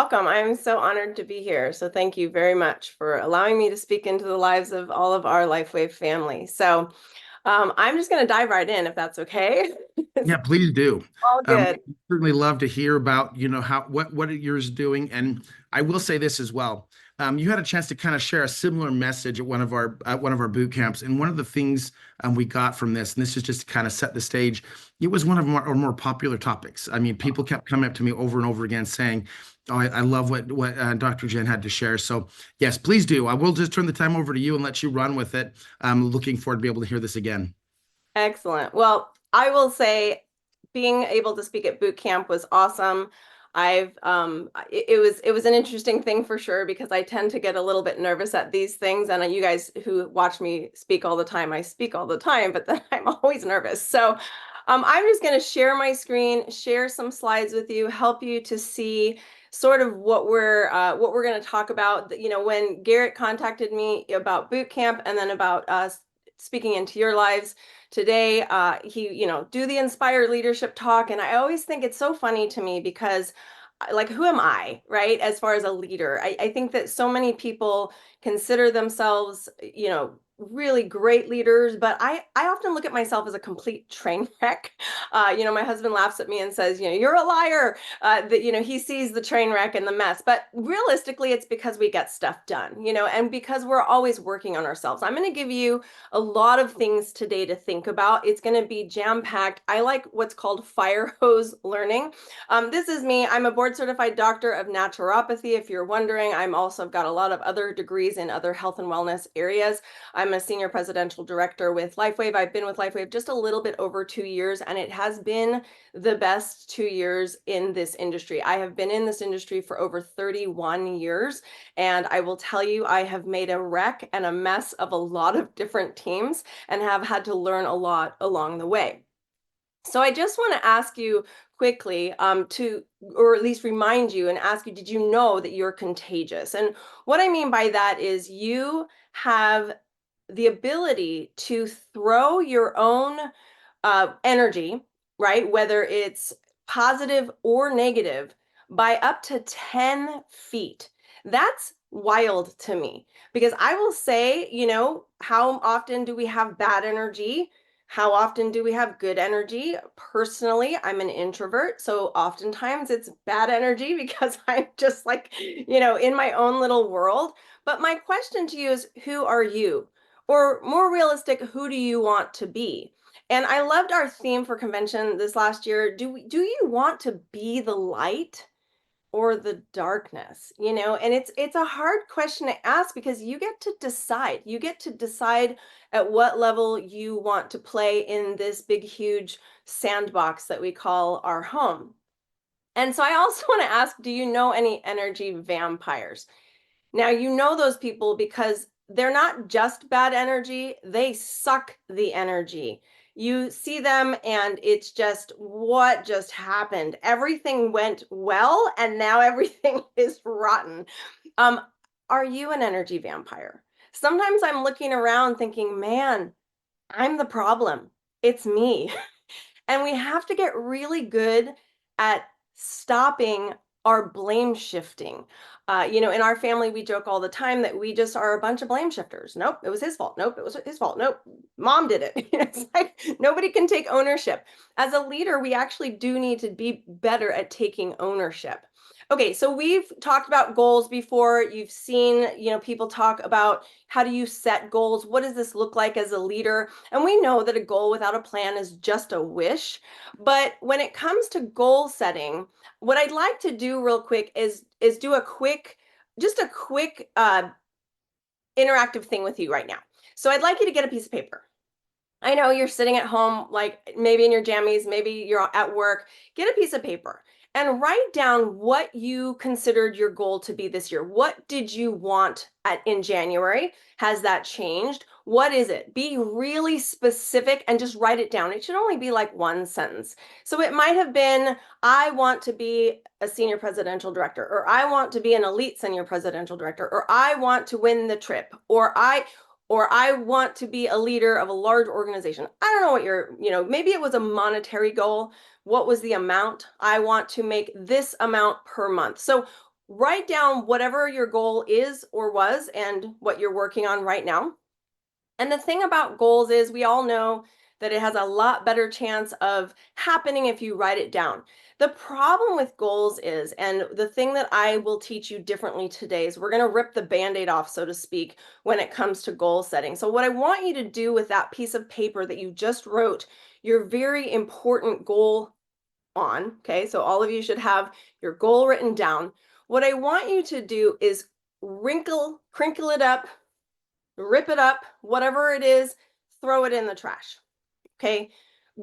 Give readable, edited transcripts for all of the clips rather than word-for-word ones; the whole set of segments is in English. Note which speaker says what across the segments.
Speaker 1: welcome. I'm so honored to be here. So thank you very much for allowing me to speak into the lives of all of our Lifewave family. I'm just going to dive right in if that's okay. It's
Speaker 2: Yeah, please do.
Speaker 1: all good.
Speaker 2: Certainly love to hear about, how what yours doing. And I will say this as well. You had a chance to kind of share a similar message at one of our boot camps. And one of the things we got from this, and this is just to kind of set the stage, it was one of our more popular topics. I mean, people kept coming up to me over and over again saying, "Oh, I love what Dr. Jen had to share." So yes, please do. I will just turn the time over to you and let you run with it. I'm looking forward to be able to hear this again.
Speaker 1: Excellent. Well, I will say being able to speak at boot camp was awesome. It was an interesting thing for sure because I tend to get a little bit nervous at these things, and you guys who watch me speak all the time, I speak all the time, but then I'm always nervous. I'm just going to share my screen, share some slides with you, help you to see sort of what we're going to talk about. You know, when Garrett contacted me about boot camp and then about us speaking into your lives today, do the inspired leadership talk. And I always think it's so funny to me because like, who am I, right? As far as a leader, I think that so many people consider themselves, really great leaders, but I often look at myself as a complete train wreck. My husband laughs at me and says, you're a liar. He sees the train wreck and the mess, but realistically, it's because we get stuff done, and because we're always working on ourselves. I'm going to give you a lot of things today to think about. It's going to be jam-packed. I like what's called fire hose learning. This is me. I'm a board certified doctor of naturopathy. If you're wondering, I'm also got a lot of other degrees in other health and wellness areas. I'm a senior presidential director with Lifewave. I've been with Lifewave just a little bit over 2 years, and it has been the best 2 years in this industry. I have been in this industry for over 31 years, and I will tell you, I have made a wreck and a mess of a lot of different teams and have had to learn a lot along the way. So I just want to ask you quickly or at least remind you and ask you, did you know that you're contagious? And what I mean by that is you have the ability to throw your own energy, right? Whether it's positive or negative, by up to 10 feet. That's wild to me because I will say, how often do we have bad energy? How often do we have good energy? Personally, I'm an introvert, so oftentimes it's bad energy because I'm just like, in my own little world. But my question to you is, who are you? Or more realistic, who do you want to be? And I loved our theme for convention this last year. Do you want to be the light or the darkness? And it's a hard question to ask because you get to decide. You get to decide at what level you want to play in this big, huge sandbox that we call our home. And so I also want to ask, do you know any energy vampires? Now, you know those people because they're not just bad energy, they suck the energy. You see them and it's just what just happened. Everything went well and now everything is rotten. Um, are you an energy vampire? Sometimes I'm looking around thinking, man, I'm the problem. It's me. And we have to get really good at stopping our blame shifting. In our family, we joke all the time that we just are a bunch of blame shifters. Nope, it was his fault. Nope, it was his fault. Nope, mom did it. It's like nobody can take ownership. As a leader, we actually do need to be better at taking ownership. Okay, so we've talked about goals before. You've seen, people talk about how do you set goals? What does this look like as a leader? And we know that a goal without a plan is just a wish. But when it comes to goal setting, what I'd like to do real quick is do just a quick interactive thing with you right now. So I'd like you to get a piece of paper. I know you're sitting at home, like maybe in your jammies, maybe you're at work. Get a piece of paper and write down what you considered your goal to be this year. What did you want in January? Has that changed? What is it? Be really specific and just write it down. It should only be like one sentence. So it might have been, I want to be a senior presidential director, or I want to be an elite senior presidential director, or I want to win the trip, or I want to be a leader of a large organization. I don't know what maybe it was a monetary goal. What was the amount? I want to make this amount per month. So Write down whatever your goal is or was and what you're working on right now. And the thing about goals is we all know that it has a lot better chance of happening if you write it down. The problem with goals is, and the thing that I will teach you differently today is we're going to rip the Band-Aid off, so to speak, when it comes to goal setting. So what I want you to do with that piece of paper that you just wrote your very important goal on, okay? So all of you should have your goal written down. What I want you to do is crinkle it up, rip it up, whatever it is, throw it in the trash. Okay.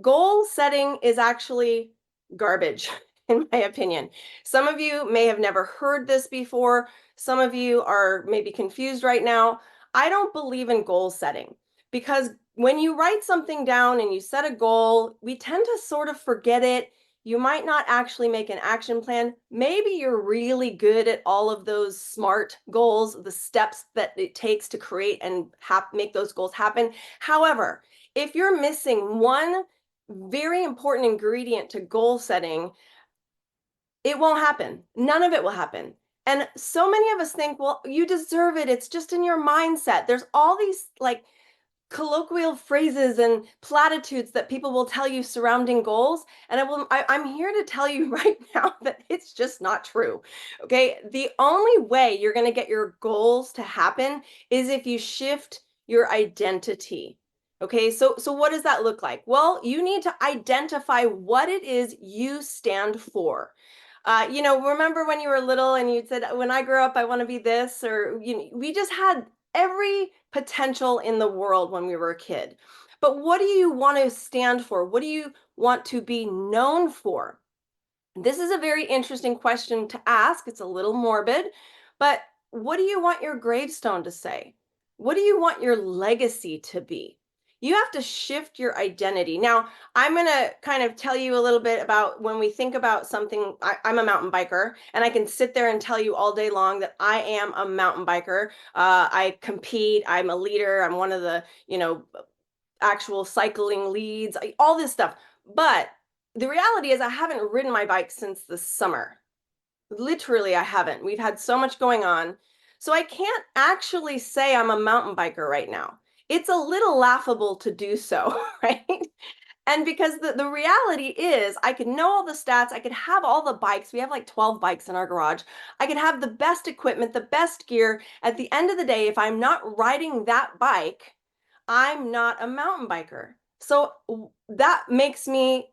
Speaker 1: Goal setting is actually garbage, in my opinion. Some of you may have never heard this before. Some of you are maybe confused right now. I don't believe in goal setting because when you write something down and you set a goal, we tend to sort of forget it. You might not actually make an action plan. Maybe you're really good at all of those SMART goals, the steps that it takes to create and make those goals happen. However, if you're missing one very important ingredient to goal setting, it won't happen. None of it will happen. And so many of us think, well, you deserve it. It's just in your mindset. There's all these like colloquial phrases and platitudes that people will tell you surrounding goals. And I'm here to tell you right now that it's just not true. Okay. The only way you're going to get your goals to happen is if you shift your identity. Okay. So what does that look like? Well, you need to identify what it is you stand for. Remember when you were little and you said, when I grow up, I want to be this, or, we just had every potential in the world when we were a kid. But what do you want to stand for? What do you want to be known for? This is a very interesting question to ask. It's a little morbid, but what do you want your gravestone to say? What do you want your legacy to be? You have to shift your identity. Now, I'm going to kind of tell you a little bit about when we think about something. I'm a mountain biker, and I can sit there and tell you all day long that I am a mountain biker. I compete, I'm a leader, I'm one of the, actual cycling leads, all this stuff. But the reality is I haven't ridden my bike since the summer. Literally, I haven't. We've had so much going on. So I can't actually say I'm a mountain biker right now. It's a little laughable to do so, right? And because the reality is, I could know all the stats, I could have all the bikes. We have like 12 bikes in our garage. I could have the best equipment, the best gear. At the end of the day, if I'm not riding that bike, I'm not a mountain biker. So that makes me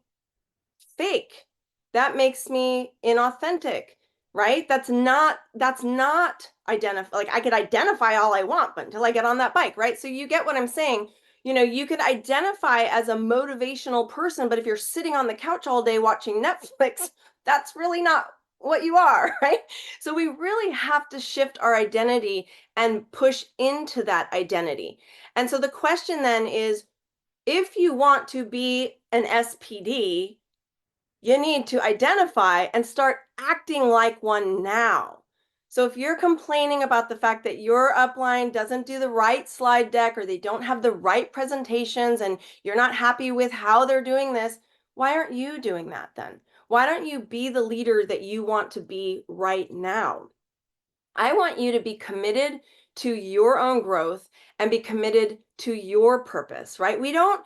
Speaker 1: fake. That makes me inauthentic, right? That's not identify. Like, I could identify all I want, but until I get on that bike, right? So you get what I'm saying. You could identify as a motivational person, but if you're sitting on the couch all day watching Netflix, that's really not what you are, right? So we really have to shift our identity and push into that identity. And so the question then is, if you want to be an SPD, you need to identify and start acting like one now. So if you're complaining about the fact that your upline doesn't do the right slide deck, or they don't have the right presentations, and you're not happy with how they're doing this, why aren't you doing that then? Why don't you be the leader that you want to be right now? I want you to be committed to your own growth and be committed to your purpose, right? We don't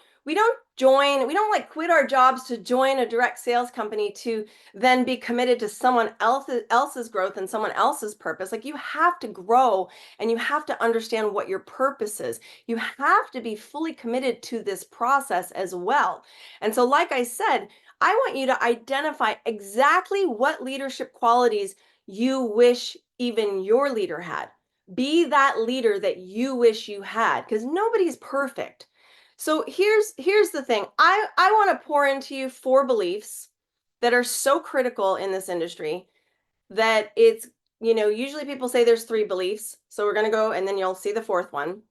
Speaker 1: like quit our jobs to join a direct sales company to then be committed to someone else's growth and someone else's purpose. Like, you have to grow and you have to understand what your purpose is. You have to be fully committed to this process as well. And so, like I said, I want you to identify exactly what leadership qualities you wish even your leader had. Be that leader that you wish you had, because nobody's perfect. So here's the thing. I want to pour into you 4 beliefs that are so critical in this industry that it's, usually people say there's 3 beliefs. So we're going to go and then you'll see the 4th one.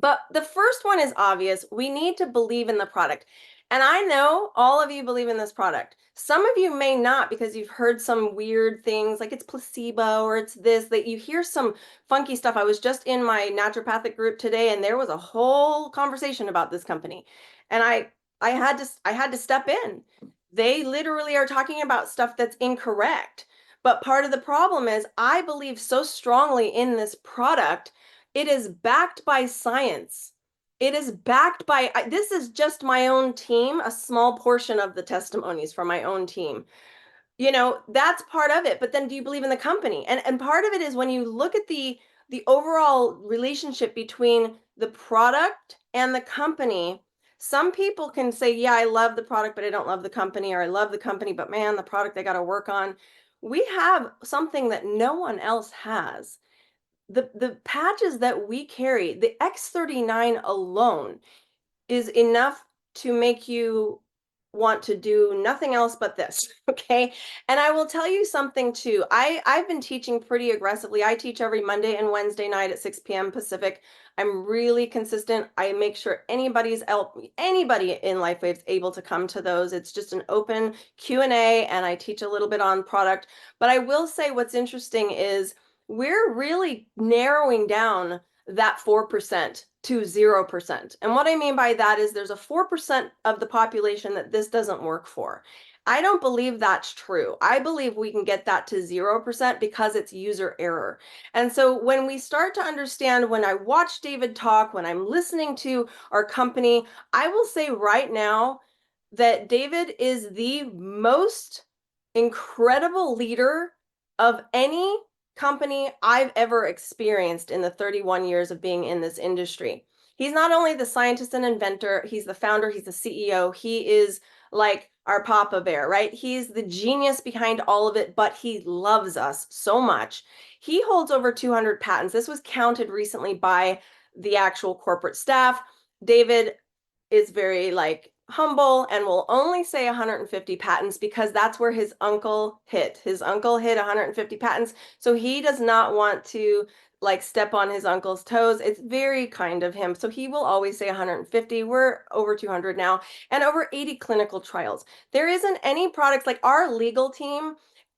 Speaker 1: But the first one is obvious. We need to believe in the product. And I know all of you believe in this product. Some of you may not, because you've heard some weird things like it's placebo or it's this, that you hear some funky stuff. I was just in my naturopathic group today and there was a whole conversation about this company. And I had to step in. They literally are talking about stuff that's incorrect. But part of the problem is I believe so strongly in this product. It is backed by science. It is backed by, this is just my own team, a small portion of the testimonies from my own team. That's part of it. But then do you believe in the company? And part of it is when you look at the overall relationship between the product and the company, some people can say, yeah, I love the product, but I don't love the company, or I love the company, but man, the product they got to work on. We have something that no one else has. The patches that we carry, the X39 alone is enough to make you want to do nothing else but this. Okay. And I will tell you something too. I've been teaching pretty aggressively. I teach every Monday and Wednesday night at 6 p.m. Pacific. I'm really consistent. I make sure anybody in Lifewave is able to come to those. It's just an open Q&A, and I teach a little bit on product. But I will say what's interesting is we're really narrowing down that 4% to 0%. And what I mean by that is there's a 4% of the population that this doesn't work for. I don't believe that's true. I believe we can get that to 0% because it's user error. And so when we start to understand, when I watch David talk, when I'm listening to our company, I will say right now that David is the most incredible leader of any company I've ever experienced in the 31 years of being in this industry. He's not only the scientist and inventor, he's the founder, he's the CEO, he is like our Papa Bear, right? He's the genius behind all of it, but he loves us so much. He holds over 200 patents. This was counted recently by the actual corporate staff. David is very like humble and will only say 150 patents because that's where his uncle hit. His uncle hit 150 patents. So he does not want to like step on his uncle's toes. It's very kind of him. So he will always say 150. We're over 200 now, and over 80 clinical trials. There isn't any products like our legal team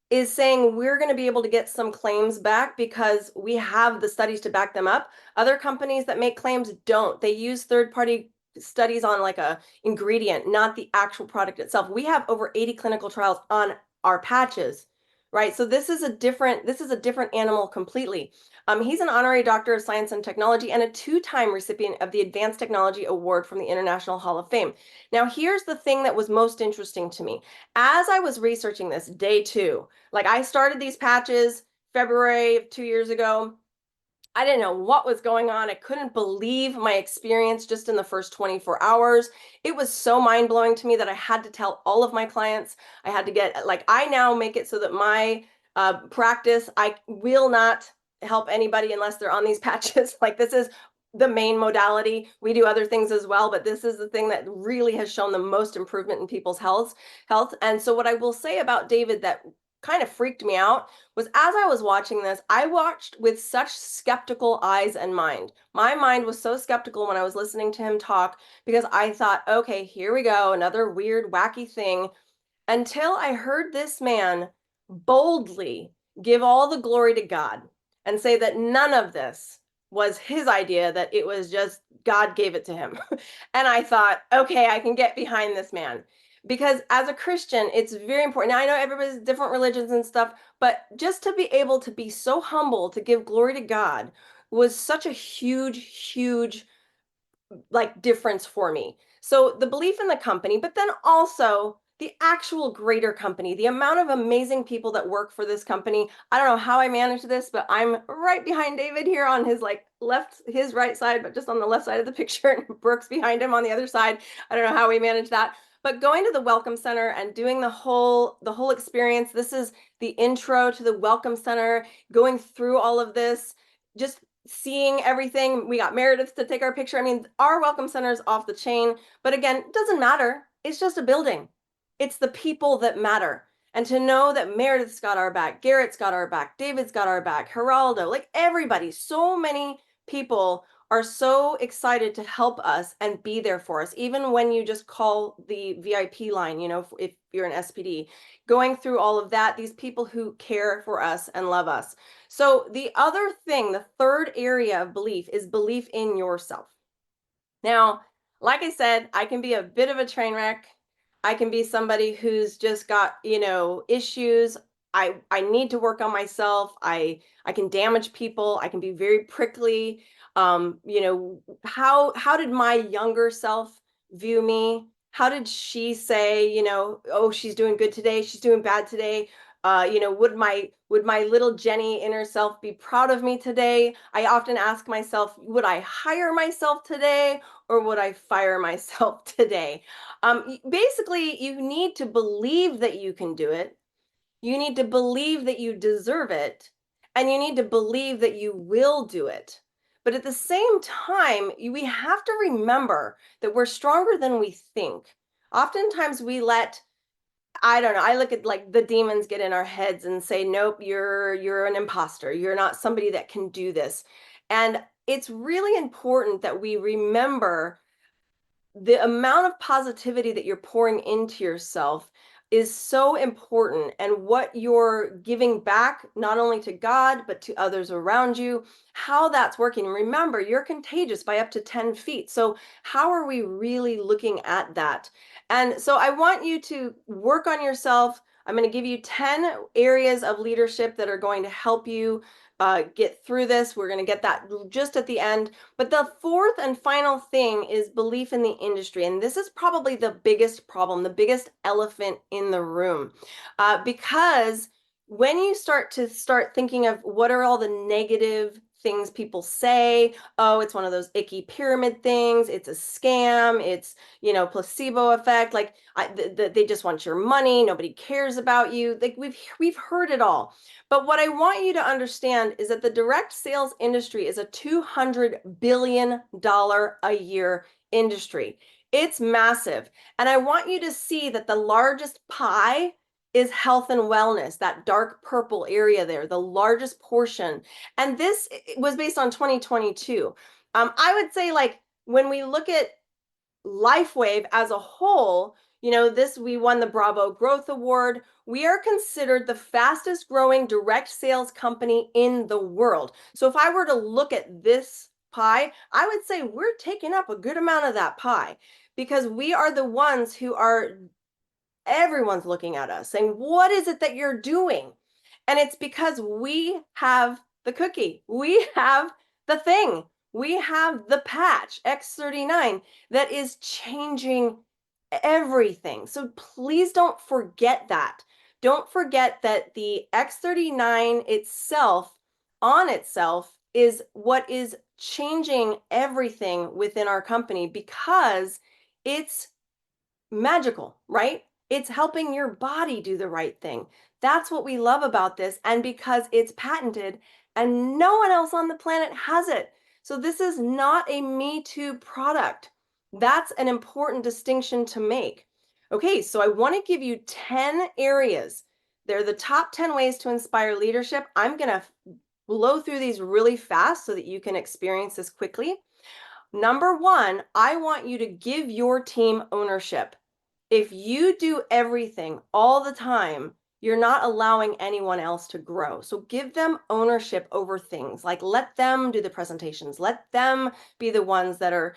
Speaker 1: is saying we're going to be able to get some claims back because we have the studies to back them up. Other companies that make claims don't. They use third-party studies on like a ingredient, not the actual product itself. We have over 80 clinical trials on our patches, right? So this is a different animal completely. He's an honorary doctor of science and technology and a two-time recipient of the Advanced Technology Award from the International Hall of Fame. Now, here's the thing that was most interesting to me. As I was researching this day two, like I started these patches February of 2 years ago. I didn't know what was going on. I couldn't believe my experience just in the first 24 hours. It was so mind blowing to me that I had to tell all of my clients. I had to get, like, I now make it so that my practice, I will not help anybody unless they're on these patches. Like, this is the main modality. We do other things as well, but this is the thing that really has shown the most improvement in people's health. And so what I will say about David that kind of freaked me out was as I was watching this, I watched with such skeptical eyes and mind. My mind was so skeptical when I was listening to him talk because I thought, okay, here we go, another weird, wacky thing, until I heard this man boldly give all the glory to God and say that none of this was his idea, that it was just God gave it to him. And I thought, okay, I can get behind this man. Because as a Christian, it's very important. Now, I know everybody's different religions and stuff, but just to be able to be so humble to give glory to God was such a huge, huge like difference for me. So the belief in the company, but then also the actual greater company, the amount of amazing people that work for this company. I don't know how I manage this, but I'm right behind David here on his like his right side, but just on the left side of the picture, and Brooke's behind him on the other side. I don't know how we manage that. But going to the Welcome Center and doing the whole experience, this is the intro to the Welcome Center, going through all of this, just seeing everything. We got Meredith to take our picture. I mean, our Welcome Center is off the chain, but again, it doesn't matter. It's just a building. It's the people that matter. And to know that Meredith's got our back, Garrett's got our back, David's got our back, Geraldo, like everybody, so many people are so excited to help us and be there for us. Even when you just call the VIP line, if you're an SPD, going through all of that, these people who care for us and love us. So the other thing, the third area of belief is belief in yourself. Now, like I said, I can be a bit of a train wreck. I can be somebody who's just got, issues. I need to work on myself. I can damage people. I can be very prickly. How did my younger self view me? How did she say, oh, she's doing good today, she's doing bad today? Would my little Jenny inner self be proud of me today? I often ask myself, would I hire myself today or would I fire myself today? Basically, you need to believe that you can do it. You need to believe that you deserve it, and you need to believe that you will do it. But at the same time, we have to remember that we're stronger than we think. Oftentimes we let, I don't know, I look at like the demons get in our heads and say, nope, you're an imposter. You're not somebody that can do this. And it's really important that we remember the amount of positivity that you're pouring into yourself is so important, and what you're giving back not only to God but to others around you, how that's working. Remember, you're contagious by up to 10 feet, so how are we really looking at that? And so I want you to work on yourself. I'm going to give you 10 areas of leadership that are going to help you get through this. We're going to get that just at the end. But the fourth and final thing is belief in the industry. And this is probably the biggest problem, the biggest elephant in the room. Because when you start thinking of what are all the negative things people say, oh, it's one of those icky pyramid things, it's a scam, it's, placebo effect, like they just want your money, nobody cares about you. Like we've heard it all. But what I want you to understand is that the direct sales industry is a $200 billion a year industry. It's massive. And I want you to see that the largest pie is health and wellness, that dark purple area there, the largest portion. And this was based on 2022. I would say, like, when we look at Lifewave as a whole, we won the Bravo Growth Award. We are considered the fastest growing direct sales company in the world. So if I were to look at this pie, I would say we're taking up a good amount of that pie, because we are the ones who are, everyone's looking at us saying, what is it that you're doing? And it's because we have the cookie, we have the thing, we have the patch X39 that is changing everything. So please don't forget that. Don't forget that the X39 itself, on itself, is what is changing everything within our company, because it's magical, right? It's helping your body do the right thing. That's what we love about this. And because it's patented and no one else on the planet has it. So this is not a Me Too product. That's an important distinction to make. Okay, so I want to give you 10 areas. They're the top 10 ways to inspire leadership. I'm going to blow through these really fast so that you can experience this quickly. Number one, I want you to give your team ownership. If you do everything all the time, you're not allowing anyone else to grow. So give them ownership over things. Like, let them do the presentations. Let them be the ones that are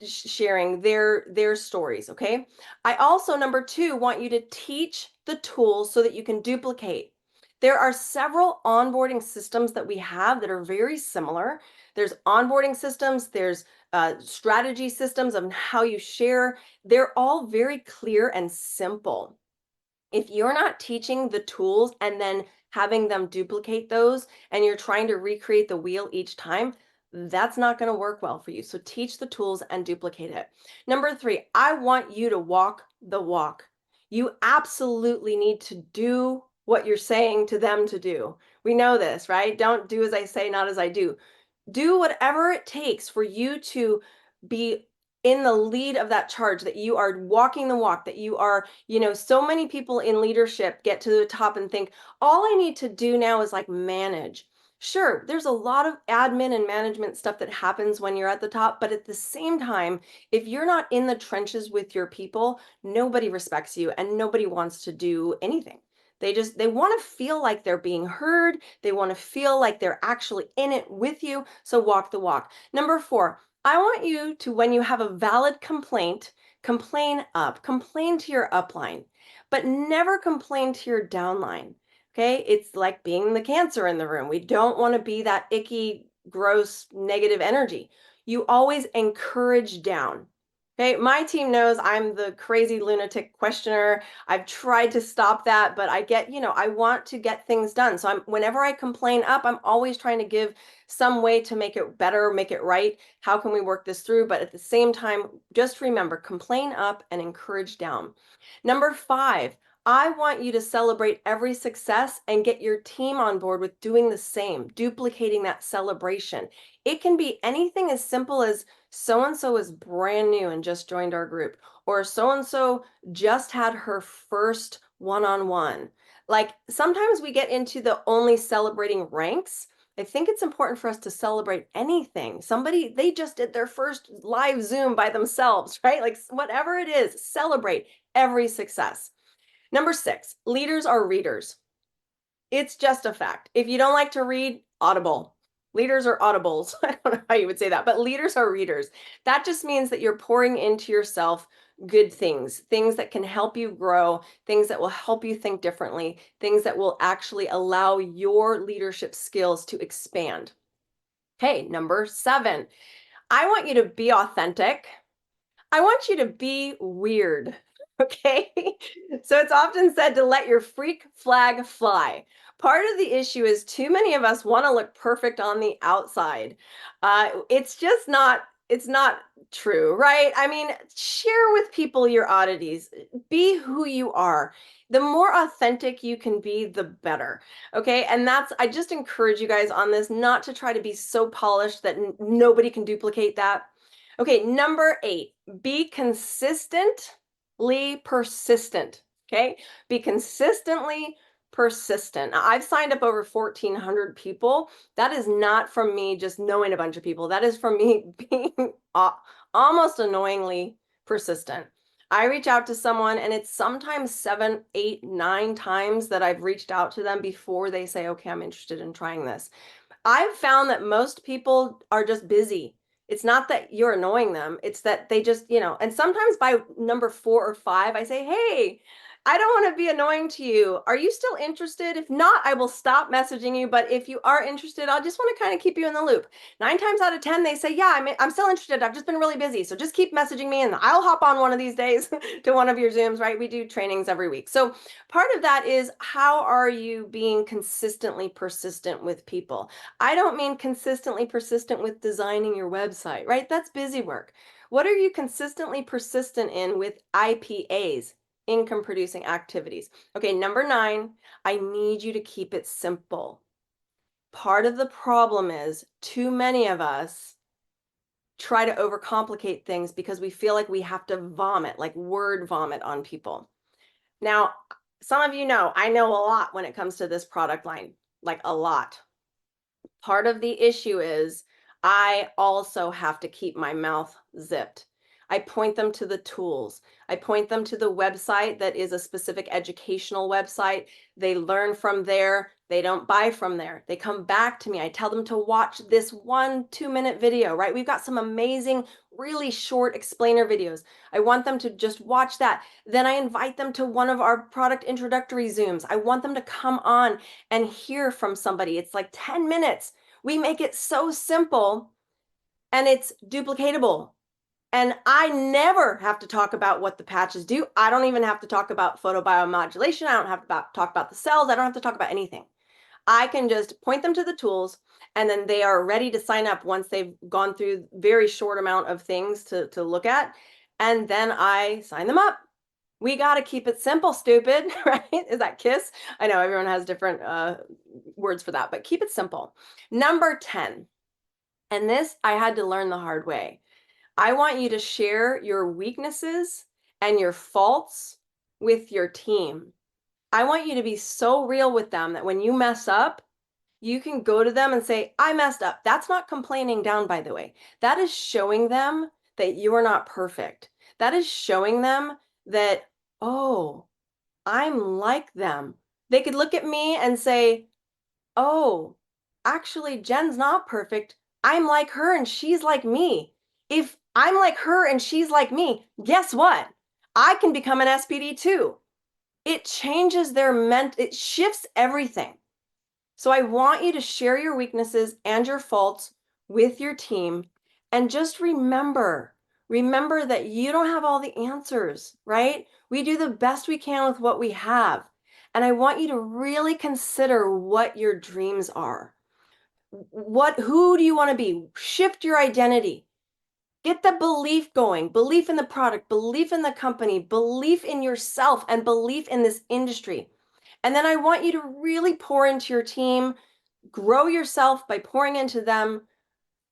Speaker 1: sharing their stories, okay? I also, number two, want you to teach the tools so that you can duplicate. There are several onboarding systems that we have that are very similar. There's onboarding systems, there's strategy systems of how you share. They're all very clear and simple. If you're not teaching the tools and then having them duplicate those, and you're trying to recreate the wheel each time, that's not going to work well for you. So teach the tools and duplicate it. Number three, I want you to walk the walk. You absolutely need to do what you're saying to them to do. We know this, right? Don't do as I say, not as I do. Do whatever it takes for you to be in the lead of that charge, that you are walking the walk, that you are, so many people in leadership get to the top and think, all I need to do now is like manage. Sure, there's a lot of admin and management stuff that happens when you're at the top, but at the same time, if you're not in the trenches with your people, nobody respects you and nobody wants to do anything. They want to feel like they're being heard. They want to feel like they're actually in it with you. So walk the walk. Number four, I want you to, when you have a valid complaint, complain to your upline, but never complain to your downline. Okay. It's like being the cancer in the room. We don't want to be that icky, gross, negative energy. You always encourage down. Okay. My team knows I'm the crazy lunatic questioner. I've tried to stop that, but I get, I want to get things done. So whenever I complain up, I'm always trying to give some way to make it better, make it right. How can we work this through? But at the same time, just remember, complain up and encourage down. Number 5, I want you to celebrate every success and get your team on board with doing the same, duplicating that celebration. It can be anything as simple as so and so is brand new and just joined our group, or so and so just had her first one on one. Like sometimes we get into the only celebrating ranks. I think it's important for us to celebrate anything. Somebody, they just did their first live Zoom by themselves, right? Like whatever it is, celebrate every success. Number 6, leaders are readers. It's just a fact. If you don't like to read, audible. Leaders are audibles. I don't know how you would say that, but leaders are readers. That just means that you're pouring into yourself good things, things that can help you grow, things that will help you think differently, things that will actually allow your leadership skills to expand. Okay, number 7, I want you to be authentic. I want you to be weird. Okay. So it's often said to let your freak flag fly. Part of the issue is too many of us want to look perfect on the outside. It's just not, it's not true, right? I mean, share with people your oddities, be who you are. The more authentic you can be, the better. Okay. And I just encourage you guys on this not to try to be so polished that nobody can duplicate that. Okay, number 8, be consistently persistent. Okay, be consistently persistent. Now, I've signed up over 1,400 people. That is not from me just knowing a bunch of people. That is from me being almost annoyingly persistent. I reach out to someone, and it's sometimes 7, 8, 9 times that I've reached out to them before they say, okay, I'm interested in trying this. I've found that most people are just busy. It's not that you're annoying them. It's that they just, and sometimes by number 4 or 5, I say, hey, I don't want to be annoying to you. Are you still interested? If not, I will stop messaging you. But if you are interested, I'll just want to kind of keep you in the loop. 9 times out of 10, they say, yeah, I'm still interested. I've just been really busy. So just keep messaging me and I'll hop on one of these days to one of your Zooms, right? We do trainings every week. So part of that is, how are you being consistently persistent with people? I don't mean consistently persistent with designing your website, right? That's busy work. What are you consistently persistent in with IPAs, income producing activities? Okay, number 9, I need you to keep it simple. Part of the problem is too many of us try to overcomplicate things because we feel like we have to vomit, like word vomit on people. Now, some of you know, I know a lot when it comes to this product line, like a lot. Part of the issue is I also have to keep my mouth zipped. I point them to the tools. I point them to the website that is a specific educational website. They learn from there. They don't buy from there. They come back to me. I tell them to watch this 1-2-minute video, right? We've got some amazing, really short explainer videos. I want them to just watch that. Then I invite them to one of our product introductory Zooms. I want them to come on and hear from somebody. It's like 10 minutes. We make it so simple and it's duplicatable. And I never have to talk about what the patches do. I don't even have to talk about photobiomodulation. I don't have to talk about the cells. I don't have to talk about anything. I can just point them to the tools, and then they are ready to sign up once they've gone through very short amount of things to look at. And then I sign them up. We got to keep it simple, stupid, right? Is that KISS? I know everyone has different words for that, but keep it simple. Number 10, and this I had to learn the hard way. I want you to share your weaknesses and your faults with your team. I want you to be so real with them that when you mess up, you can go to them and say, I messed up. That's not complaining down, by the way. That is showing them that you are not perfect. That is showing them that, oh, I'm like them. They could look at me and say, oh, actually, Jen's not perfect. I'm like her and she's like me. If I'm like her and she's like me, guess what? I can become an SPD too. it changes it shifts everything. So I want you to share your weaknesses and your faults with your team. And just remember that you don't have all the answers, right? We do the best we can with what we have. And I want you to really consider what your dreams are. Who do you want to be? Shift your identity. Get the belief going, belief in the product, belief in the company, belief in yourself, and belief in this industry. And then I want you to really pour into your team, grow yourself by pouring into them,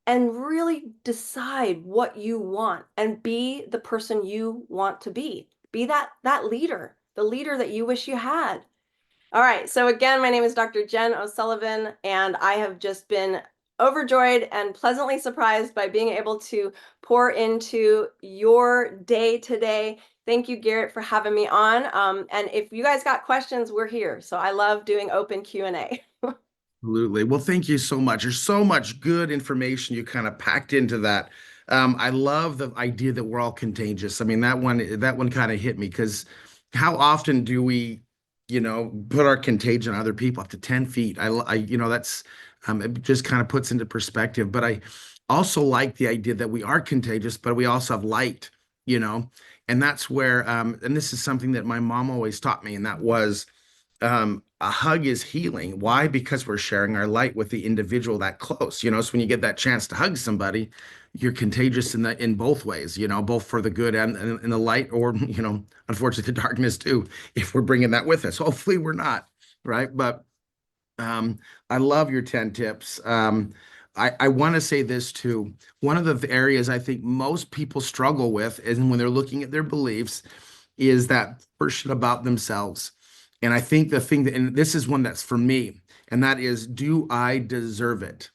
Speaker 1: and really decide what you want and be the person you want to be. Be that leader, the leader that you wish you had. All right. So again, my name is Dr. Jen O'Sullivan, and I have just been overjoyed and pleasantly surprised by being able to pour into your day today. Thank you, Garrett, for having me on. And if you guys got questions, we're here. So I love doing open Q&A.
Speaker 2: Absolutely. Well, thank you so much. There's so much good information you kind of packed into that. I love the idea that we're all contagious. I mean, that one kind of hit me because how often do we, put our contagion on other people up to 10 feet? That's it just kind of puts into perspective. But I also like the idea that we are contagious, but we also have light, you know, and that's where, and this is something that my mom always taught me, and that was a hug is healing. Why? Because we're sharing our light with the individual that close. So when you get that chance to hug somebody, you're contagious in both ways. Both for the good and the light, or unfortunately, the darkness too. If we're bringing that with us, hopefully we're not, right? But I love your 10 tips. I want to say this too. One of the areas I think most people struggle with is when they're looking at their beliefs is that portion about themselves. And I think the thing that, and this is one that's for me, and that is, do I deserve it?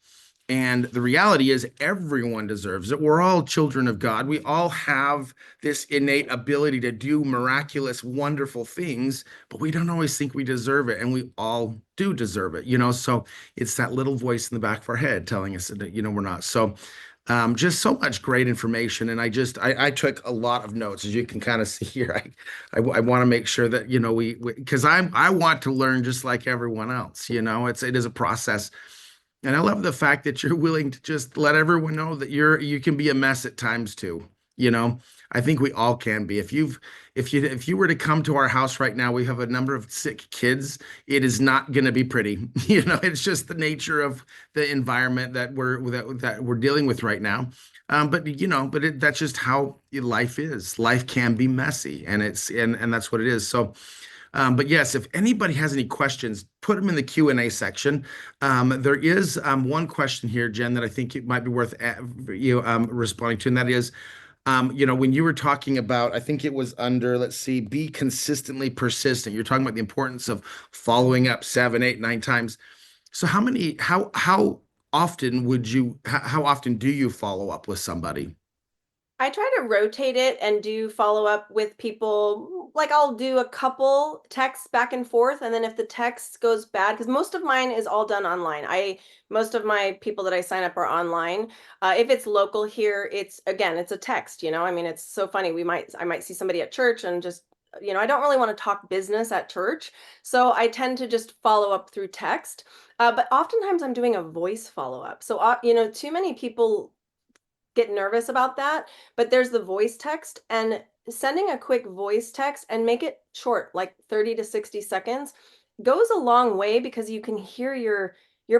Speaker 2: And the reality is, everyone deserves it. We're all children of God. We all have this innate ability to do miraculous, wonderful things, but we don't always think we deserve it. And we all do deserve it. So it's that little voice in the back of our head telling us that, we're not. So just so much great information. And I took a lot of notes, as you can kind of see here. I want to make sure that, because I want to learn just like everyone else. It is a process. And I love the fact that you're willing to just let everyone know that you can be a mess at times too. I think we all can be. If you were to come to our house right now, we have a number of sick kids. It is not going to be pretty. It's just the nature of the environment that we're dealing with right now. But that's just how life is. Life can be messy, and that's what it is. So. But yes, if anybody has any questions, put them in the Q&A section. There is one question here, Jen, that I think it might be worth you responding to, and that is, when you were talking about, I think it was under, let's see, be consistently persistent. You're talking about the importance of following up 7, 8, 9 times. So how often do you follow up with somebody?
Speaker 1: I try to rotate it and do follow up with people. Like I'll do a couple texts back and forth, and then if the text goes bad, because most of mine is all done online. Most of my people that I sign up are online. If it's local here, it's a text. I mean, it's so funny. I might see somebody at church and just I don't really want to talk business at church, so I tend to just follow up through text. But oftentimes I'm doing a voice follow up. So too many people get nervous about that, but there's the voice text, and sending a quick voice text and make it short, like 30 to 60 seconds, goes a long way because you can hear your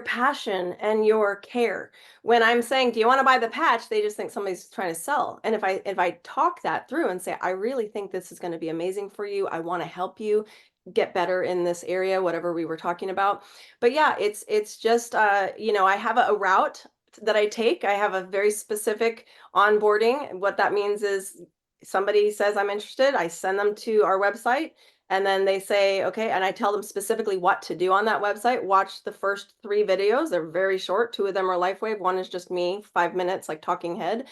Speaker 1: passion and your care. When I'm saying, "Do you want to buy the patch?" they just think somebody's trying to sell. And if I talk that through and say, "I really think this is going to be amazing for you. I want to help you get better in this area," whatever we were talking about. But yeah, it's just I have a route that I take. I have a very specific onboarding. What that means is somebody says I'm interested, I send them to our website, and then they say, okay, and I tell them specifically what to do on that website. Watch the first 3 videos. They're very short. 2 of them are Lifewave. One is just me, 5 minutes, like talking head.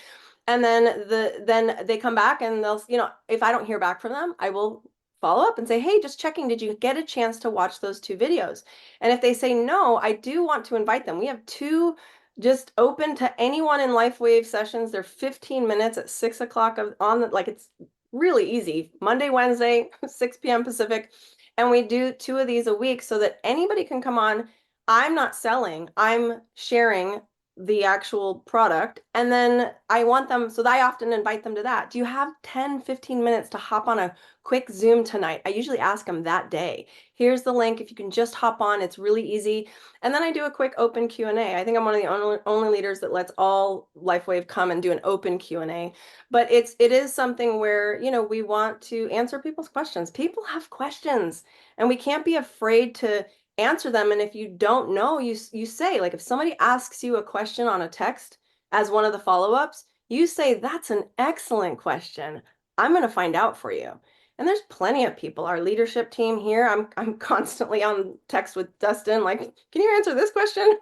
Speaker 1: And then they come back and they'll, if I don't hear back from them, I will follow up and say, hey, just checking, did you get a chance to watch those 2 videos? And if they say no, I do want to invite them. We have 2 just open to anyone in Lifewave sessions. They're 15 minutes at 6 o'clock it's really easy. Monday, Wednesday, 6 p.m. Pacific. and we do 2 of these a week so that anybody can come on. I'm not selling, I'm sharing the actual product. And then I want them, so I often invite them to that. Do you have 10, 15 minutes to hop on a quick Zoom tonight? I usually ask them that day. Here's the link. If you can just hop on, it's really easy. And then I do a quick open Q&A. I think I'm one of the only leaders that lets all Lifewave come and do an open Q&A. But it is something where, we want to answer people's questions. People have questions, and we can't be afraid to answer them. And if you don't know, you say, like, if somebody asks you a question on a text as one of the follow-ups, you say, that's an excellent question. I'm going to find out for you. And there's plenty of people. Our leadership team here, I'm constantly on text with Dustin, like, can you answer this question?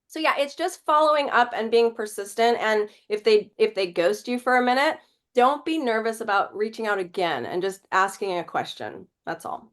Speaker 1: So yeah, it's just following up and being persistent. And if they ghost you for a minute, don't be nervous about reaching out again and just asking a question. That's all.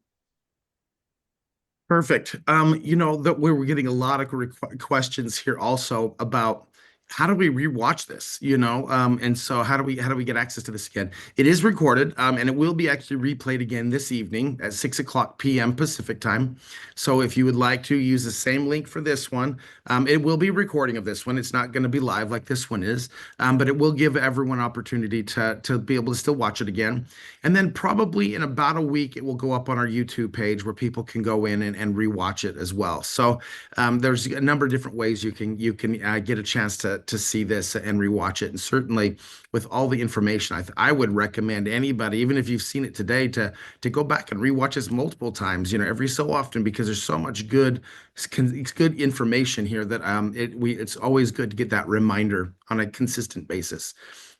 Speaker 2: Perfect. That we're getting a lot of questions here also about how do we rewatch this, and so how do we get access to this again? It is recorded, and it will be actually replayed again this evening at 6 o'clock p.m. Pacific time. So if you would like to use the same link for this one, it will be recording of this one. It's not going to be live like this one is, but it will give everyone opportunity to be able to still watch it again. And then probably in about a week, it will go up on our YouTube page where people can go in and rewatch it as well. So there's a number of different ways you can get a chance to see this and rewatch it. And certainly with all the information, I would recommend anybody, even if you've seen it today, to go back and rewatch this multiple times, every so often, because there's so much it's good information here that it's always good to get that reminder on a consistent basis.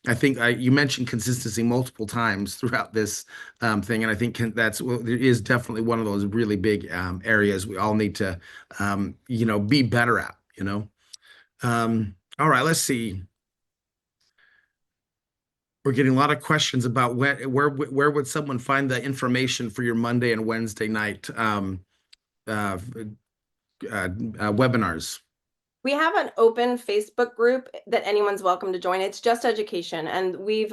Speaker 2: I think you mentioned consistency multiple times throughout this thing, and I think it is definitely one of those really big areas we all need to be better at. All right, let's see. We're getting a lot of questions about where would someone find the information for your Monday and Wednesday night uh, webinars.
Speaker 1: We have an open Facebook group that anyone's welcome to join. It's just education. And we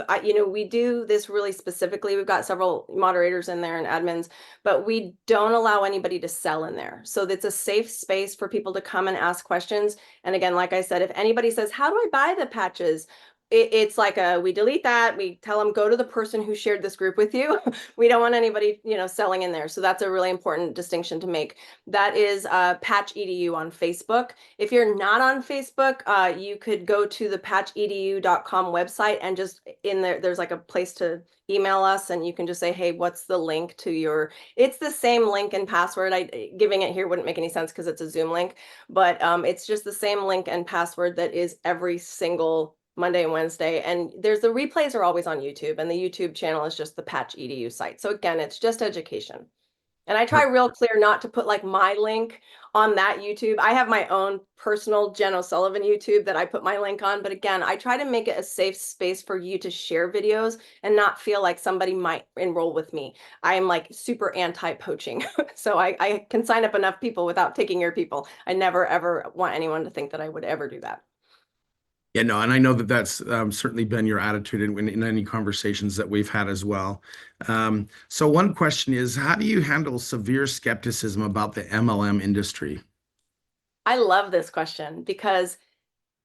Speaker 1: do this really specifically. We've got several moderators in there and admins, but we don't allow anybody to sell in there. So it's a safe space for people to come and ask questions. And again, like I said, if anybody says, how do I buy the patches? It's like we delete that. We tell them, go to the person who shared this group with you. We don't want anybody, selling in there. So that's a really important distinction to make. That is Patch EDU on Facebook. If you're not on Facebook, you could go to the patchedu.com website and just in there's like a place to email us, and you can just say, hey, what's the link to it's the same link and password. Giving it here wouldn't make any sense because it's a Zoom link, but it's just the same link and password that is every single Monday and Wednesday. And the replays are always on YouTube, and the YouTube channel is just the Patch EDU site. So again, it's just education. And I try real clear not to put like my link on that YouTube. I have my own personal Jen O'Sullivan YouTube that I put my link on. But again, I try to make it a safe space for you to share videos and not feel like somebody might enroll with me. I am like super anti-poaching. So I can sign up enough people without taking your people. I never, ever want anyone to think that I would ever do that.
Speaker 2: Yeah, no, and I know that that's certainly been your attitude in any conversations that we've had as well. So one question is, how do you handle severe skepticism about the MLM industry?
Speaker 1: I love this question because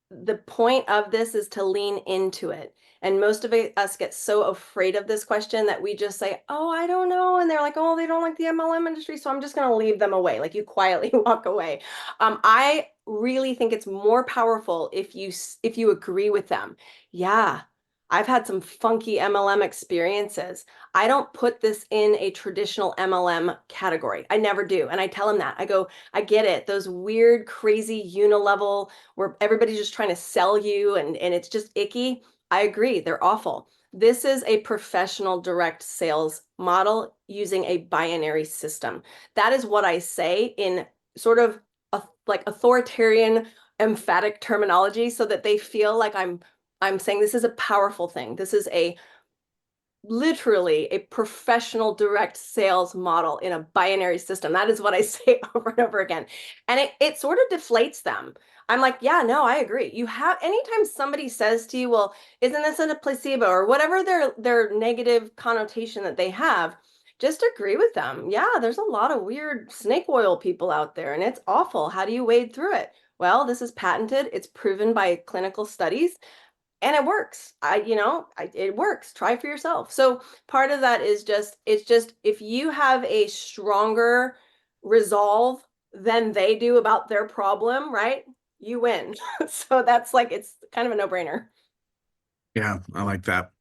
Speaker 1: the point of this is to lean into it. And most of us get so afraid of this question that we just say, oh, I don't know. And they're like, oh, they don't like the MLM industry, so I'm just going to leave them away. Like, you quietly walk away. I really think it's more powerful if you agree with them. Yeah, I've had some funky MLM experiences. I don't put this in a traditional MLM category. I never do. And I tell them that. I go, I get it. Those weird, crazy unilevel where everybody's just trying to sell you and it's just icky. I agree. They're awful. This is a professional direct sales model using a binary system. That is what I say in sort of like authoritarian, emphatic terminology so that they feel like I'm saying this is a powerful thing. This is literally a professional direct sales model in a binary system. That is what I say over and over again. And it sort of deflates them. I'm like, yeah, no, I agree. Anytime somebody says to you, well, isn't this a placebo or whatever their negative connotation that they have, Just agree with them. Yeah, there's a lot of weird snake oil people out there and it's awful. How do you wade through it? Well, this is patented. It's proven by clinical studies and it works. It works. Try for yourself. So part of that is it's just if you have a stronger resolve than they do about their problem, right? You win. So that's like, it's kind of a no-brainer.
Speaker 2: Yeah, I like that.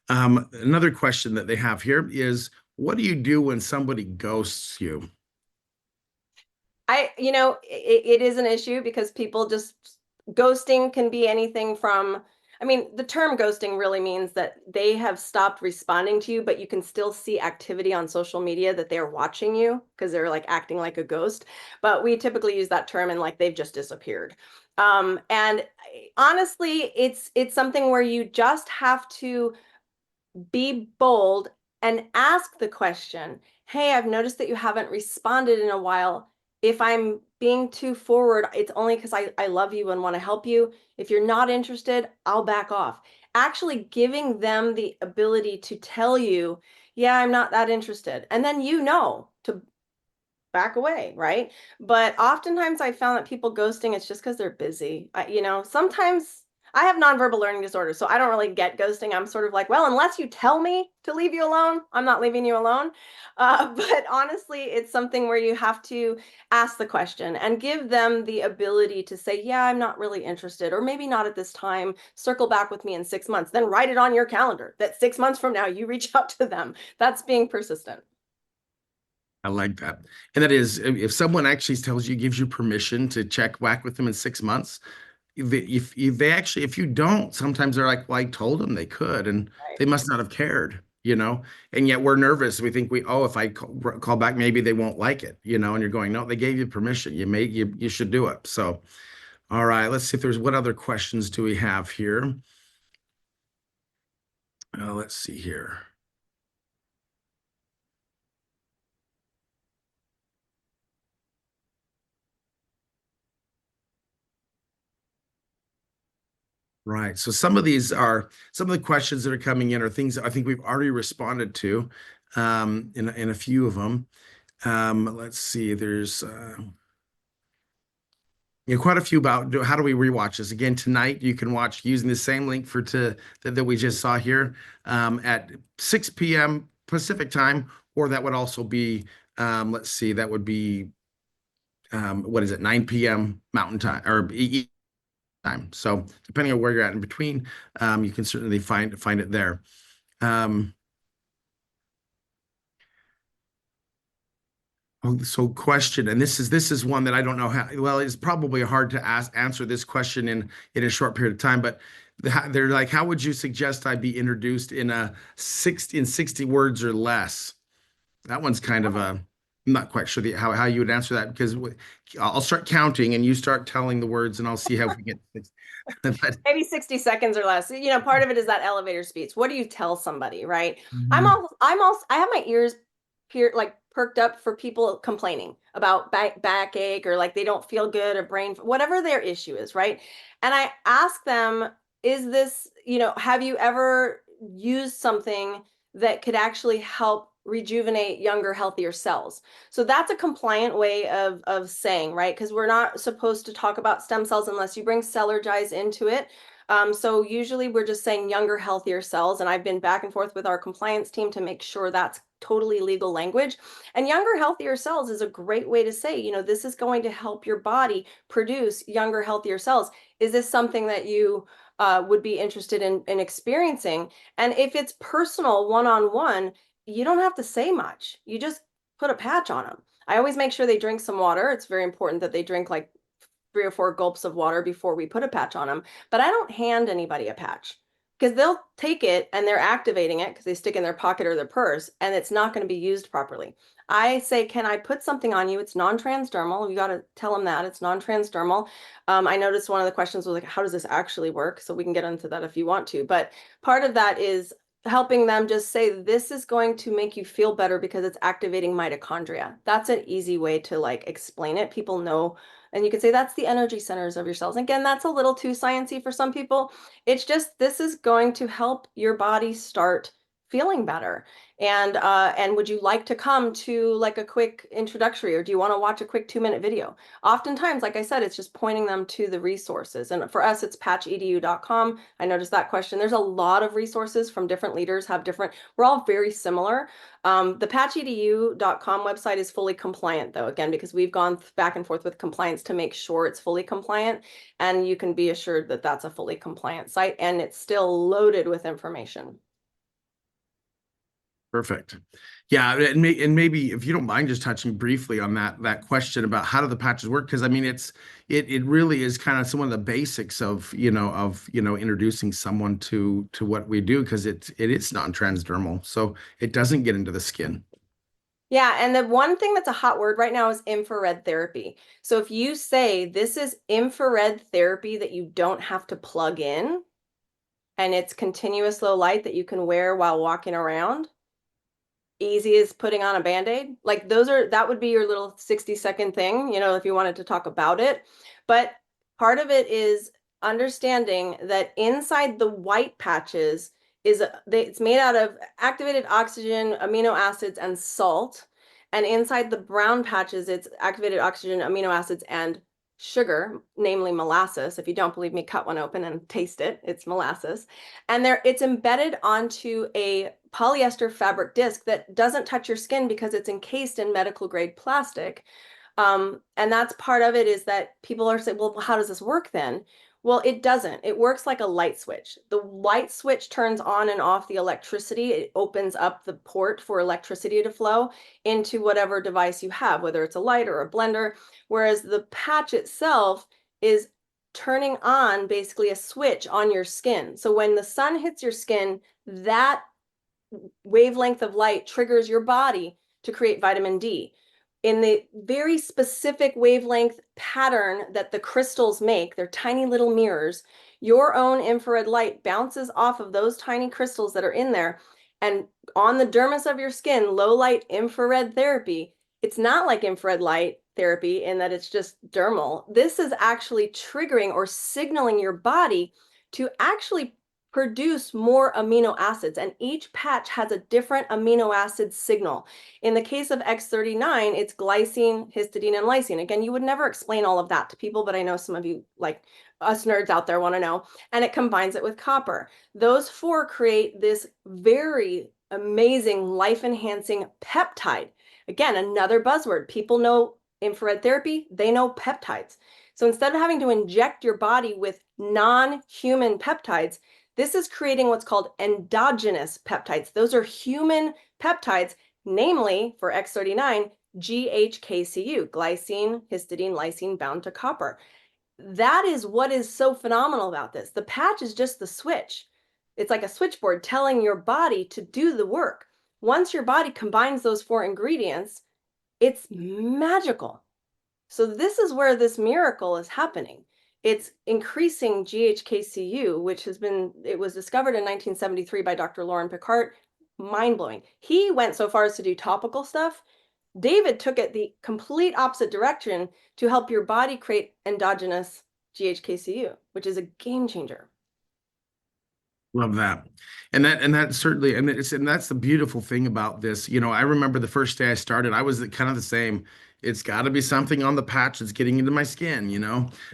Speaker 2: Another question that they have here is, what do you do when somebody ghosts you?
Speaker 1: It is an issue because people just ghosting can be anything from, I mean, the term ghosting really means that they have stopped responding to you, but you can still see activity on social media that they're watching you because they're like acting like a ghost. But we typically use that term and like they've just disappeared. Honestly, it's something where you just have to be bold and ask the question, hey, I've noticed that you haven't responded in a while. If I'm being too forward, it's only because I love you and want to help you. If you're not interested, I'll back off. Actually giving them the ability to tell you, yeah, I'm not that interested. And then to back away, right? But oftentimes I found that people ghosting, it's just because they're busy. Sometimes I have nonverbal learning disorder, so I don't really get ghosting. I'm sort of like, well, unless you tell me to leave you alone, I'm not leaving you alone. But honestly, it's something where you have to ask the question and give them the ability to say, yeah, I'm not really interested, or maybe not at this time. Circle back with me in 6 months. Then write it on your calendar that 6 months from now you reach out to them. That's being persistent.
Speaker 2: I like that. And that is, if someone actually tells you, gives you permission to check back with them in 6 months, if they actually, if you don't, sometimes they're like, well, I told them they could, and
Speaker 1: Right.
Speaker 2: they must not have cared, you know? And yet we're nervous. We think oh, if I call back, maybe they won't like it, you know? And you're going, no, they gave you permission. You should do it. So, all right, let's see if there's, what other questions do we have here? Let's see here. Right. So some of the questions that are coming in are things that I think we've already responded to in a few of them. Let's see. There's quite a few about how do we rewatch this. Again, tonight you can watch using the same link that we just saw here at 6 p.m. Pacific time, or that would also be let's see, that would be what is it, 9 p.m. Mountain Time or time. So depending on where you're at in between, you can certainly find it there. Um, so question, and this is one that I don't know how well. It's probably hard to answer this question in a short period of time. But they're like, how would you suggest I be introduced in 60 words or less? That one's kind of a. I'm not quite sure how you would answer that because I'll start counting and you start telling the words and I'll see how we get. But,
Speaker 1: Maybe 60 seconds or less. Part of it is that elevator speech. What do you tell somebody, right?
Speaker 2: Mhm.
Speaker 1: I have my ears like perked up for people complaining about backache or like they don't feel good or whatever their issue is, right? And I ask them, is this, have you ever used something that could actually help rejuvenate younger, healthier cells? So that's a compliant way of saying, right? Because we're not supposed to talk about stem cells unless you bring Celergize into it. So usually we're just saying younger, healthier cells. And I've been back and forth with our compliance team to make sure that's totally legal language. And younger, healthier cells is a great way to say, this is going to help your body produce younger, healthier cells. Is this something that you would be interested in experiencing? And if it's personal, one-on-one, you don't have to say much. You just put a patch on them. I always make sure they drink some water. It's very important that they drink like 3 or 4 gulps of water before we put a patch on them. But I don't hand anybody a patch because they'll take it and they're activating it because they stick in their pocket or their purse and it's not going to be used properly. I say, can I put something on you? It's non-transdermal. You got to tell them that it's non-transdermal. I noticed one of the questions was like, how does this actually work? So we can get into that if you want to. But part of that is helping them just say, this is going to make you feel better because it's activating mitochondria. That's an easy way to like explain it. People know, and you could say that's the energy centers of your cells. Again, that's a little too sciencey for some people. It's just, this is going to help your body start feeling better? And would you like to come to like a quick introductory, or do you want to watch a quick 2-minute video? Oftentimes, like I said, it's just pointing them to the resources. And for us, it's patchedu.com. I noticed that question. There's a lot of resources from different leaders, have different, we're all very similar. The patchedu.com website is fully compliant though, again, because we've gone back and forth with compliance to make sure it's fully compliant. And you can be assured that that's a fully compliant site, and it's still loaded with information.
Speaker 2: Perfect. Yeah, and maybe if you don't mind just touching briefly on that question about how do the patches work, because I mean it really is kind of some of the basics of introducing someone to what we do, because it is non-transdermal, so it doesn't get into the skin.
Speaker 1: Yeah, and the one thing that's a hot word right now is infrared therapy. So if you say this is infrared therapy that you don't have to plug in, and it's continuous low light that you can wear while walking around, easy as putting on a Band-Aid. Like that would be your little 60-second thing, if you wanted to talk about it. But part of it is understanding that inside the white patches it's made out of activated oxygen, amino acids, and salt. And inside the brown patches, it's activated oxygen, amino acids, and sugar, namely molasses. If you don't believe me, cut one open and taste it. It's molasses. And it's embedded onto a polyester fabric disc that doesn't touch your skin because it's encased in medical grade plastic. And that's part of it, is that people are saying, well, how does this work then? Well, it doesn't. It works like a light switch. The light switch turns on and off the electricity. It opens up the port for electricity to flow into whatever device you have, whether it's a light or a blender, whereas the patch itself is turning on basically a switch on your skin. So when the sun hits your skin, that wavelength of light triggers your body to create vitamin D in the very specific wavelength pattern that the crystals make. They're tiny little mirrors. Your own infrared light bounces off of those tiny crystals that are in there, and on the dermis of your skin, low light infrared therapy, it's not like infrared light therapy in that it's just dermal. This is actually triggering or signaling your body to actually produce more amino acids, and each patch has a different amino acid signal. In the case of X39, it's glycine, histidine, and lysine. Again, you would never explain all of that to people, but I know some of you, like us nerds out there, want to know. And it combines it with copper. Those four create this very amazing life-enhancing peptide. Again, another buzzword. People know infrared therapy, they know peptides. So instead of having to inject your body with non-human peptides, this is creating what's called endogenous peptides. Those are human peptides, namely for X39, GHKCU, glycine, histidine, lysine bound to copper. That is what is so phenomenal about this. The patch is just the switch. It's like a switchboard telling your body to do the work. Once your body combines those four ingredients, it's magical. So this is where this miracle is happening. It's increasing GHKCU, it was discovered in 1973 by Dr. Lauren Picard. Mind-blowing. He went so far as to do topical stuff. David took it the complete opposite direction to help your body create endogenous GHKCU, which is a game changer.
Speaker 2: Love that. And that certainly, and that's the beautiful thing about this. I remember the first day I started, I was kind of the same. It's got to be something on the patch that's getting into my skin.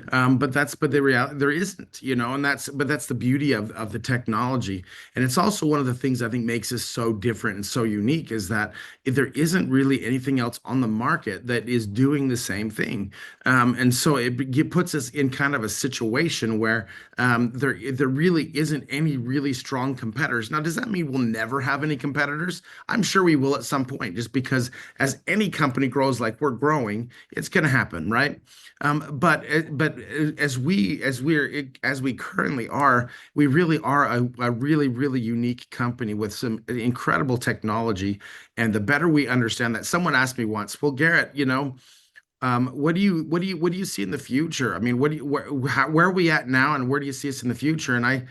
Speaker 2: But the reality there isn't, and that's the beauty of the technology. And it's also one of the things I think makes us so different and so unique, is that if there isn't really anything else on the market that is doing the same thing. And so it puts us in kind of a situation where there really isn't any really strong competitors. Now, does that mean we'll never have any competitors? I'm sure we will at some point, just because as any company grows like we're growing, it's going to happen, right? But as we currently are, we really are a really, really unique company with some incredible technology. And the better we understand that, someone asked me once, well, Garrett, what do you see in the future? I mean, where are we at now, and where do you see us in the future? And I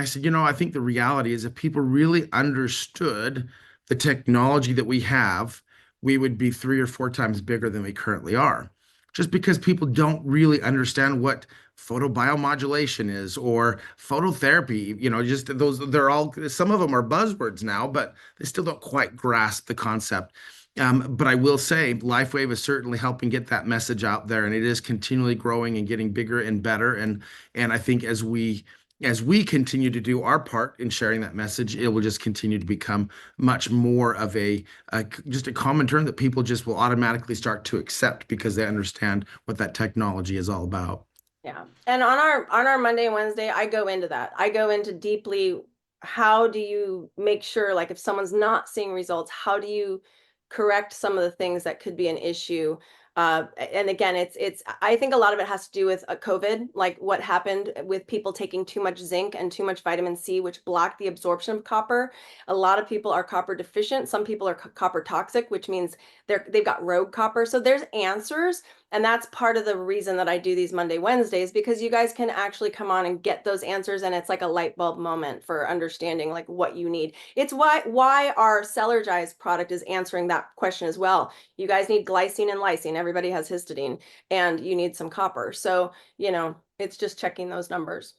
Speaker 2: said, I think the reality is if people really understood the technology that we have, we would be 3 or 4 times bigger than we currently are. just because people don't really understand what photobiomodulation is or phototherapy. Just those, they're all, some of them are buzzwords now, but they still don't quite grasp the concept. But I will say Lifewave is certainly helping get that message out there, and it is continually growing and getting bigger and better. And I think as we continue to do our part in sharing that message, it will just continue to become much more of just a common term that people just will automatically start to accept because they understand what that technology is all about.
Speaker 1: Yeah. And on our Monday and Wednesday, I go into that. I go into deeply, how do you make sure, like if someone's not seeing results, how do you correct some of the things that could be an issue? And again, I think a lot of it has to do with COVID, like what happened with people taking too much zinc and too much vitamin C, which block the absorption of copper. A lot of people are copper deficient. Some people are copper toxic, which means they've got rogue copper. So there's answers. And that's part of the reason that I do these Monday, Wednesdays, because you guys can actually come on and get those answers. And it's like a light bulb moment for understanding like what you need. It's why our Celergize product is answering that question as well. You guys need glycine and lysine. Everybody has histidine, and you need some copper. So, it's just checking those numbers.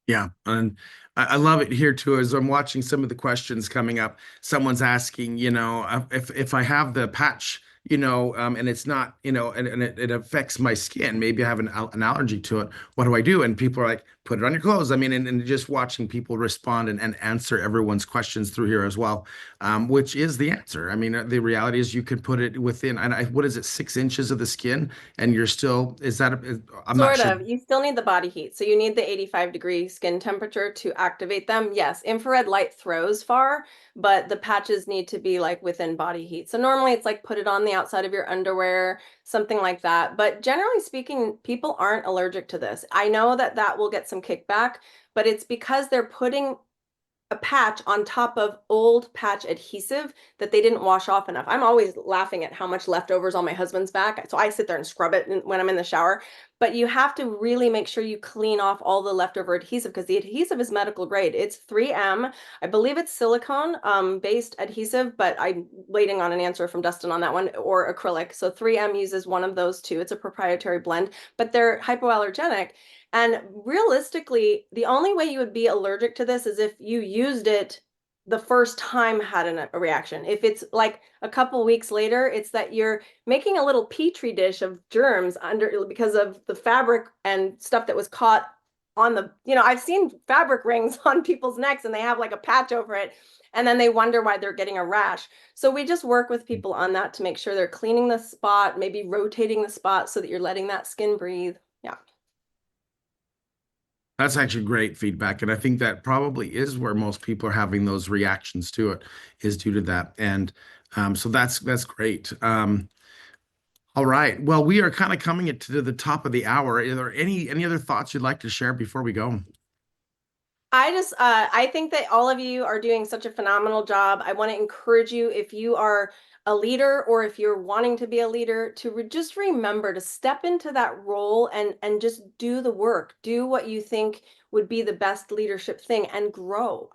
Speaker 2: Yeah, and I love it here too. As I'm watching some of the questions coming up, someone's asking, if I have the patch, and it's not, and it affects my skin. Maybe I have an allergy to it. What do I do? And people are like, put it on your clothes. I mean, and just watching people respond and answer everyone's questions through here as well, which is the answer. I mean, the reality is you can put it within, and what is it, 6 inches of the skin, and you're still, I'm not
Speaker 1: Sort
Speaker 2: sure.
Speaker 1: of. You still need the body heat. So you need the 85-degree skin temperature to activate them. Yes, infrared light throws far, but the patches need to be like within body heat. So normally it's like put it on the outside of your underwear, something like that. But generally speaking, people aren't allergic to this. I know that that will get some kickback, but it's because they're putting a patch on top of old patch adhesive that they didn't wash off enough. I'm always laughing at how much leftovers on my husband's back. So I sit there and scrub it when I'm in the shower. But you have to really make sure you clean off all the leftover adhesive because the adhesive is medical grade. It's 3M. I believe it's silicone based adhesive, but I'm waiting on an answer from Dustin on that one, or acrylic. So 3M uses one of those two. It's a proprietary blend, but they're hypoallergenic. And realistically, the only way you would be allergic to this is if you used it the first time had a reaction. If it's like a couple weeks later, it's that you're making a little petri dish of germs under because of the fabric and stuff that was caught on I've seen fabric rings on people's necks and they have like a patch over it. And then they wonder why they're getting a rash. So we just work with people on that to make sure they're cleaning the spot, maybe rotating the spot so that you're letting that skin breathe. Yeah.
Speaker 2: That's actually great feedback. And I think that probably is where most people are having those reactions to it, is due to that. And so that's great. All right. Well, we are kind of coming to the top of the hour. Are there any other thoughts you'd like to share before we go?
Speaker 1: I think that all of you are doing such a phenomenal job. I want to encourage you, if you are a leader or if you're wanting to be a leader, to just remember to step into that role and just do the work, do what you think would be the best leadership thing and grow.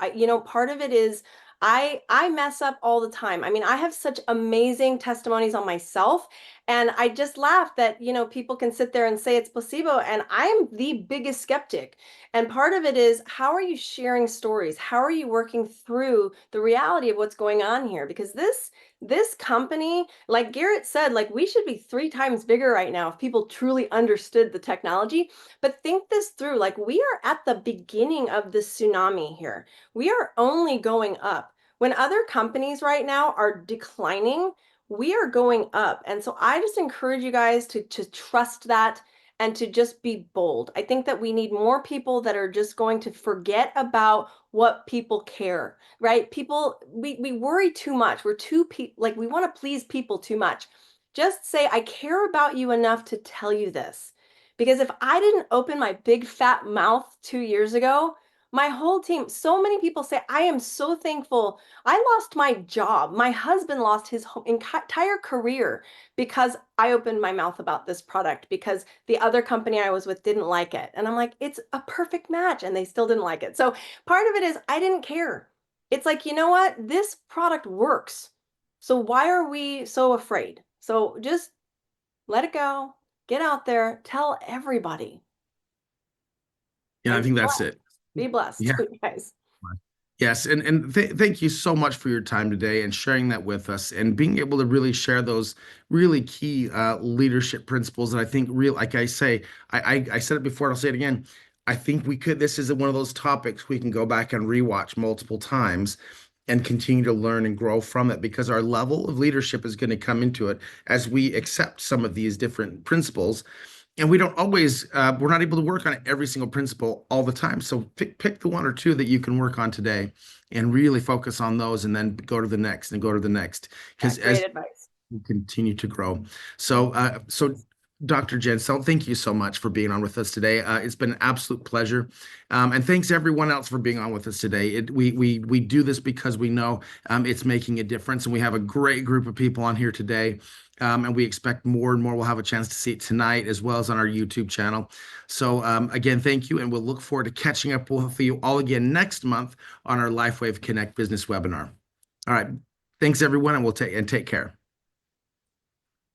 Speaker 1: Part of it is I mess up all the time. I mean, I have such amazing testimonies on myself, and I just laugh that, people can sit there and say it's placebo, and I'm the biggest skeptic. And part of it is, how are you sharing stories? How are you working through the reality of what's going on here? Because this company, like Garrett said, like we should be 3 times bigger right now if people truly understood the technology. But think this through, like we are at the beginning of the tsunami here. We are only going up. When other companies right now are declining, we are going up. And so I just encourage you guys to trust that and to just be bold. I think that we need more people that are just going to forget about what people care, right? People, we worry too much. We're too like we want to please people too much. Just say, I care about you enough to tell you this. Because if I didn't open my big fat mouth 2 years ago, my whole team, so many people say, I am so thankful. I lost my job. My husband lost his entire career because I opened my mouth about this product because the other company I was with didn't like it. And I'm like, it's a perfect match. And they still didn't like it. So part of it is I didn't care. It's like, you know what? This product works. So why are we so afraid? So just let it go. get out there, tell everybody.
Speaker 2: Yeah, I
Speaker 1: And
Speaker 2: think that's it.
Speaker 1: be blessed,
Speaker 2: Yeah.
Speaker 1: guys.
Speaker 2: Yes, and thank you so much for your time today and sharing that with us and being able to really share those really key leadership principles that I think real, like I say, I said it before, and I'll say it again. I think we could, this is one of those topics we can go back and rewatch multiple times and continue to learn and grow from it because our level of leadership is going to come into it as we accept some of these different principles. And we don't always, we're not able to work on every single principle all the time. So pick the one or two that you can work on today and really focus on those and then go to the next and go to the next.
Speaker 1: Yeah,
Speaker 2: Because
Speaker 1: great
Speaker 2: as
Speaker 1: advice.
Speaker 2: we continue to grow. So Dr. Jensel, thank you so much for being on with us today. It's been an absolute pleasure. And thanks everyone else for being on with us today. We do this because we know it's making a difference, and we have a great group of people on here today. And we expect more and more. We'll have a chance to see it tonight as well as on our YouTube channel. So again, thank you, and we'll look forward to catching up with you all again next month on our Lifewave Connect Business webinar. All right, thanks everyone, and take care.